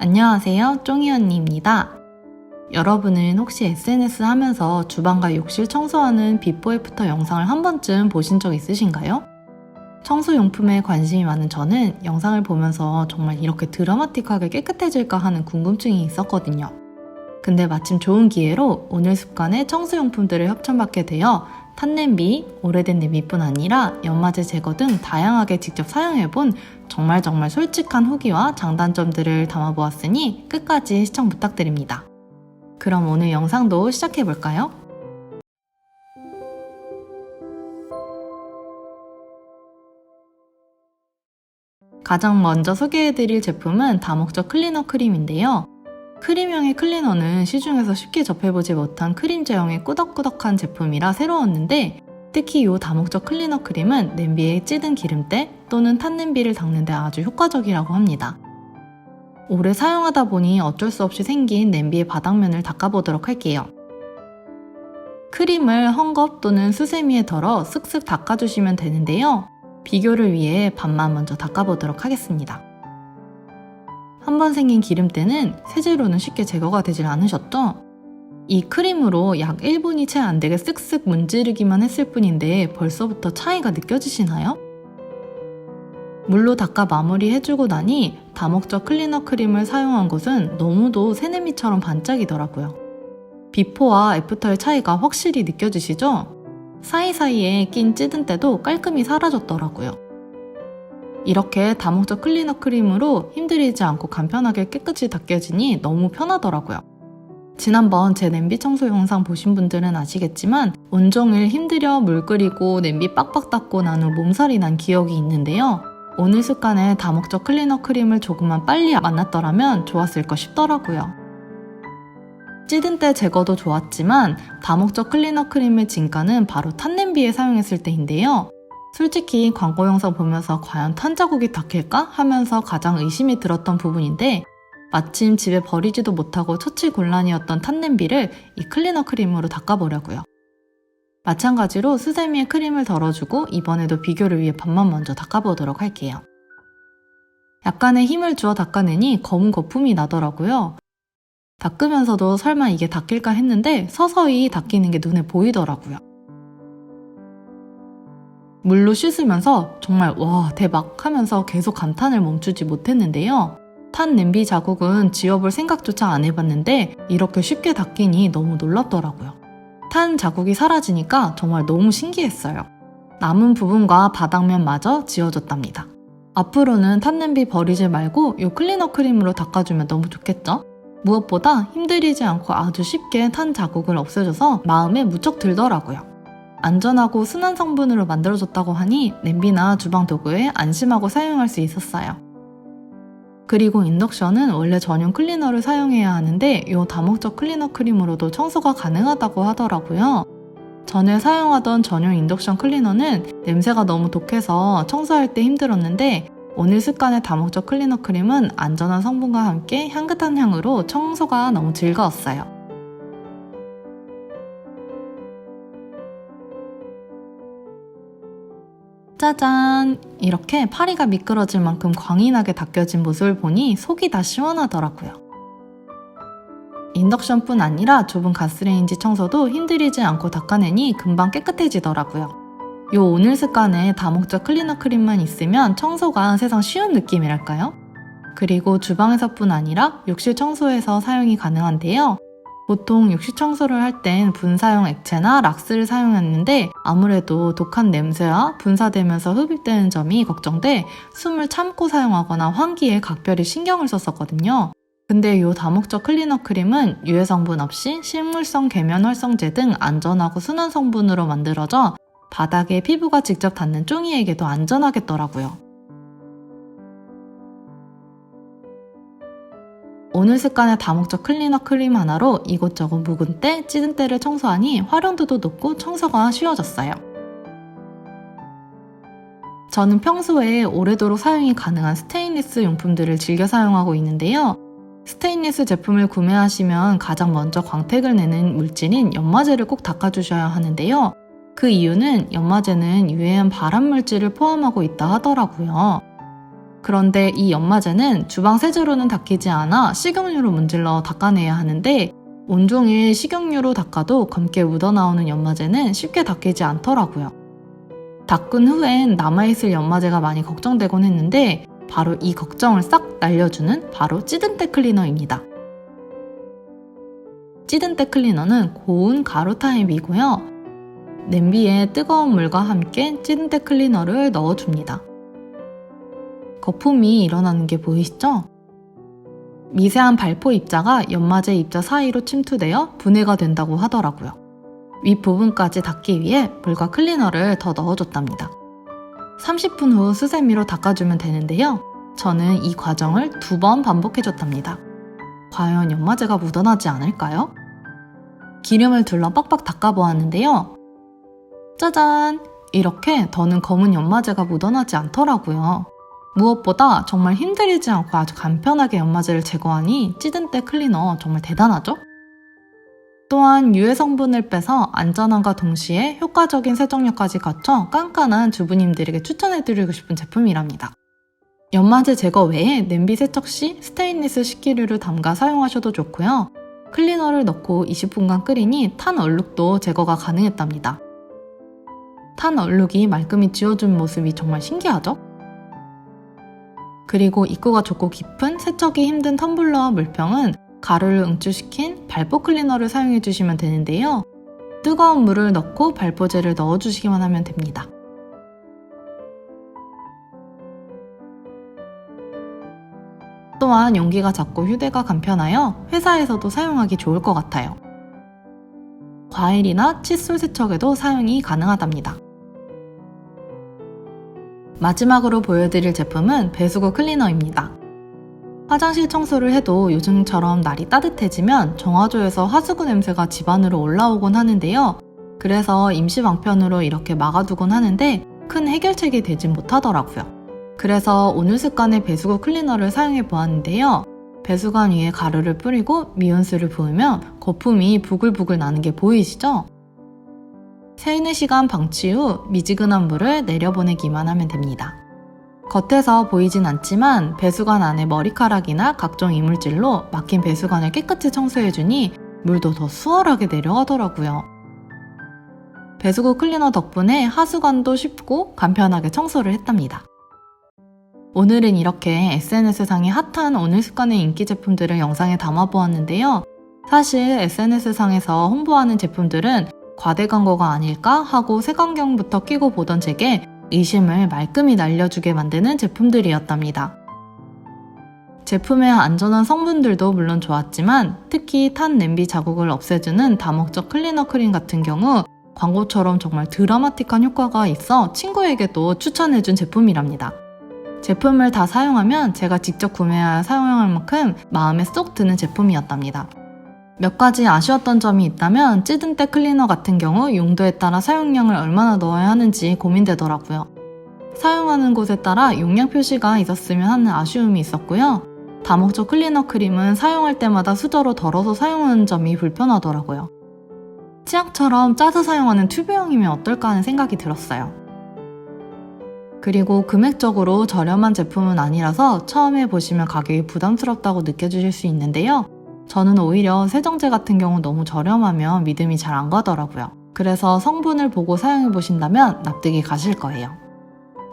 안녕하세요, 쫑이 언니입니다. 여러분은 혹시 SNS 하면서 주방과 욕실 청소하는 비포 애프터 영상을 한 번쯤 보신 적 있으신가요? 청소용품에 관심이 많은 저는 영상을 보면서 정말 이렇게 드라마틱하게 깨끗해질까 하는 궁금증이 있었거든요. 근데 마침 좋은 기회로 오늘 습관에 청소용품들을 협찬받게 되어 탄냄비, 오래된 냄비뿐 아니라 연마제 제거 등 다양하게 직접 사용해본 정말 솔직한 후기와 장단점들을 담아보았으니 끝까지 시청 부탁드립니다. 그럼 오늘 영상도 시작해볼까요? 가장 먼저 소개해드릴 제품은 다목적 클리너 크림인데요. 크림형의 클리너는 시중에서 쉽게 접해보지 못한 크림 제형의 꾸덕꾸덕한 제품이라 새로웠는데 특히 이 다목적 클리너 크림은 냄비에 찌든 기름때 또는 탄 냄비를 닦는 데 아주 효과적이라고 합니다. 오래 사용하다 보니 어쩔 수 없이 생긴 냄비의 바닥면을 닦아보도록 할게요. 크림을 헝겊 또는 수세미에 덜어 쓱쓱 닦아주시면 되는데요. 비교를 위해 반만 먼저 닦아보도록 하겠습니다. 한번 생긴 기름때는 세제로는 쉽게 제거가 되질 않으셨죠? 이 크림으로 약 1분이 채 안되게 쓱쓱 문지르기만 했을 뿐인데 벌써부터 차이가 느껴지시나요? 물로 닦아 마무리해주고 나니 다목적 클리너 크림을 사용한 곳은 너무도 새냄비처럼 반짝이더라고요. 비포와 애프터의 차이가 확실히 느껴지시죠? 사이사이에 낀 찌든 때도 깔끔히 사라졌더라고요. 이렇게 다목적 클리너 크림으로 힘들이지 않고 간편하게 깨끗이 닦여지니 너무 편하더라고요. 지난번 제 냄비 청소 영상 보신 분들은 아시겠지만 온종일 힘들여 물 끓이고 냄비 빡빡 닦고 난 후 몸살이 난 기억이 있는데요. 오늘 습관에 다목적 클리너 크림을 조금만 빨리 만났더라면 좋았을 것 싶더라고요. 찌든 때 제거도 좋았지만 다목적 클리너 크림의 진가는 바로 탄 냄비에 사용했을 때인데요. 솔직히 광고 영상 보면서 과연 탄 자국이 닦일까 하면서 가장 의심이 들었던 부분인데 마침 집에 버리지도 못하고 처치곤란이었던 탄 냄비를 이 클리너 크림으로 닦아보려고요. 마찬가지로 수세미에 크림을 덜어주고 이번에도 비교를 위해 반만 먼저 닦아보도록 할게요. 약간의 힘을 주어 닦아내니 검은 거품이 나더라고요. 닦으면서도 설마 이게 닦일까 했는데 서서히 닦이는 게 눈에 보이더라고요. 물로 씻으면서 정말 와 대박 하면서 계속 감탄을 멈추지 못했는데요. 탄 냄비 자국은 지워볼 생각조차 안 해봤는데 이렇게 쉽게 닦이니 너무 놀랍더라고요. 탄 자국이 사라지니까 정말 너무 신기했어요. 남은 부분과 바닥면마저 지워졌답니다. 앞으로는 탄 냄비 버리지 말고 이 클리너 크림으로 닦아주면 너무 좋겠죠? 무엇보다 힘들이지 않고 아주 쉽게 탄 자국을 없애줘서 마음에 무척 들더라고요. 안전하고 순한 성분으로 만들어졌다고 하니 냄비나 주방 도구에 안심하고 사용할 수 있었어요. 그리고 인덕션은 원래 전용 클리너를 사용해야 하는데 이 다목적 클리너 크림으로도 청소가 가능하다고 하더라고요. 전에 사용하던 전용 인덕션 클리너는 냄새가 너무 독해서 청소할 때 힘들었는데 오늘 습관의 다목적 클리너 크림은 안전한 성분과 함께 향긋한 향으로 청소가 너무 즐거웠어요. 짜잔! 이렇게 파리가 미끄러질 만큼 광이 나게 닦여진 모습을 보니 속이 다 시원하더라고요. 인덕션뿐 아니라 좁은 가스레인지 청소도 힘들이지 않고 닦아내니 금방 깨끗해지더라고요. 요 오늘 습관에 다목적 클리너 크림만 있으면 청소가 세상 쉬운 느낌이랄까요? 그리고 주방에서뿐 아니라 욕실 청소에서 사용이 가능한데요. 보통 욕실 청소를 할 땐 분사용 액체나 락스를 사용했는데 아무래도 독한 냄새와 분사되면서 흡입되는 점이 걱정돼 숨을 참고 사용하거나 환기에 각별히 신경을 썼었거든요. 근데 이 다목적 클리너 크림은 유해 성분 없이 식물성 계면 활성제 등 안전하고 순한 성분으로 만들어져 바닥에 피부가 직접 닿는 쫑이에게도 안전하겠더라고요. 오늘 습관의 다목적 클리너 크림 하나로 이곳저곳 묵은 때, 찌든 때를 청소하니 활용도도 높고 청소가 쉬워졌어요. 저는 평소에 오래도록 사용이 가능한 스테인리스 용품들을 즐겨 사용하고 있는데요. 스테인리스 제품을 구매하시면 가장 먼저 광택을 내는 물질인 연마제를 꼭 닦아주셔야 하는데요. 그 이유는 연마제는 유해한 발암물질을 포함하고 있다 하더라고요. 그런데 이 연마제는 주방 세제로는 닦이지 않아 식용유로 문질러 닦아내야 하는데 온종일 식용유로 닦아도 검게 묻어나오는 연마제는 쉽게 닦이지 않더라고요. 닦은 후엔 남아있을 연마제가 많이 걱정되곤 했는데 바로 이 걱정을 싹 날려주는 바로 찌든때 클리너입니다. 찌든때 클리너는 고운 가루 타입이고요. 냄비에 뜨거운 물과 함께 찌든때 클리너를 넣어줍니다. 거품이 일어나는 게 보이시죠? 미세한 발포 입자가 연마제 입자 사이로 침투되어 분해가 된다고 하더라고요. 윗부분까지 닦기 위해 물과 클리너를 더 넣어줬답니다. 30분 후 수세미로 닦아주면 되는데요. 저는 이 과정을 2번 반복해줬답니다. 과연 연마제가 묻어나지 않을까요? 기름을 둘러 빡빡 닦아보았는데요. 짜잔! 이렇게 더는 검은 연마제가 묻어나지 않더라고요. 무엇보다 정말 힘들이지 않고 아주 간편하게 연마제를 제거하니 찌든때 클리너 정말 대단하죠? 또한 유해 성분을 빼서 안전함과 동시에 효과적인 세정력까지 갖춰 깐깐한 주부님들에게 추천해드리고 싶은 제품이랍니다. 연마제 제거 외에 냄비 세척 시 스테인리스 식기류를 담가 사용하셔도 좋고요. 클리너를 넣고 20분간 끓이니 탄 얼룩도 제거가 가능했답니다. 탄 얼룩이 말끔히 지워준 모습이 정말 신기하죠? 그리고 입구가 좁고 깊은 세척이 힘든 텀블러와 물병은 가루를 응축시킨 발포 클리너를 사용해주시면 되는데요. 뜨거운 물을 넣고 발포제를 넣어주시기만 하면 됩니다. 또한 용기가 작고 휴대가 간편하여 회사에서도 사용하기 좋을 것 같아요. 과일이나 칫솔 세척에도 사용이 가능하답니다. 마지막으로 보여드릴 제품은 배수구 클리너입니다. 화장실 청소를 해도 요즘처럼 날이 따뜻해지면 정화조에서 하수구 냄새가 집안으로 올라오곤 하는데요. 그래서 임시 방편으로 이렇게 막아두곤 하는데 큰 해결책이 되진 못하더라고요. 그래서 오늘 습관의 배수구 클리너를 사용해 보았는데요. 배수관 위에 가루를 뿌리고 미온수를 부으면 거품이 부글부글 나는 게 보이시죠? 세는 시간 방치 후 미지근한 물을 내려보내기만 하면 됩니다. 겉에서 보이진 않지만 배수관 안에 머리카락이나 각종 이물질로 막힌 배수관을 깨끗이 청소해주니 물도 더 수월하게 내려가더라고요. 배수구 클리너 덕분에 하수관도 쉽고 간편하게 청소를 했답니다. 오늘은 이렇게 SNS상에 핫한 오늘 습관의 인기 제품들을 영상에 담아보았는데요. 사실 SNS상에서 홍보하는 제품들은 과대 광고가 아닐까 하고 색안경부터 끼고 보던 제게 의심을 말끔히 날려주게 만드는 제품들이었답니다. 제품의 안전한 성분들도 물론 좋았지만 특히 탄 냄비 자국을 없애주는 다목적 클리너 크림 같은 경우 광고처럼 정말 드라마틱한 효과가 있어 친구에게도 추천해준 제품이랍니다. 제품을 다 사용하면 제가 직접 구매하여 사용할 만큼 마음에 쏙 드는 제품이었답니다. 몇 가지 아쉬웠던 점이 있다면 찌든때 클리너 같은 경우 용도에 따라 사용량을 얼마나 넣어야 하는지 고민되더라고요. 사용하는 곳에 따라 용량 표시가 있었으면 하는 아쉬움이 있었고요. 다목적 클리너 크림은 사용할 때마다 수저로 덜어서 사용하는 점이 불편하더라고요. 치약처럼 짜서 사용하는 튜브형이면 어떨까 하는 생각이 들었어요. 그리고 금액적으로 저렴한 제품은 아니라서 처음에 보시면 가격이 부담스럽다고 느껴지실 수 있는데요. 저는 오히려 세정제 같은 경우 너무 저렴하면 믿음이 잘 안 가더라고요. 그래서 성분을 보고 사용해보신다면 납득이 가실 거예요.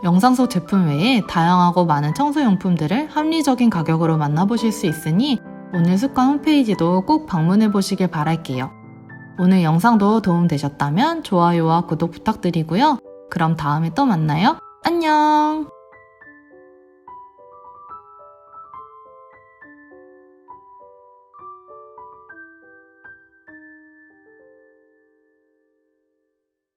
영상 속 제품 외에 다양하고 많은 청소용품들을 합리적인 가격으로 만나보실 수 있으니 오늘 습관 홈페이지도 꼭 방문해보시길 바랄게요. 오늘 영상도 도움되셨다면 좋아요와 구독 부탁드리고요. 그럼 다음에 또 만나요. 안녕!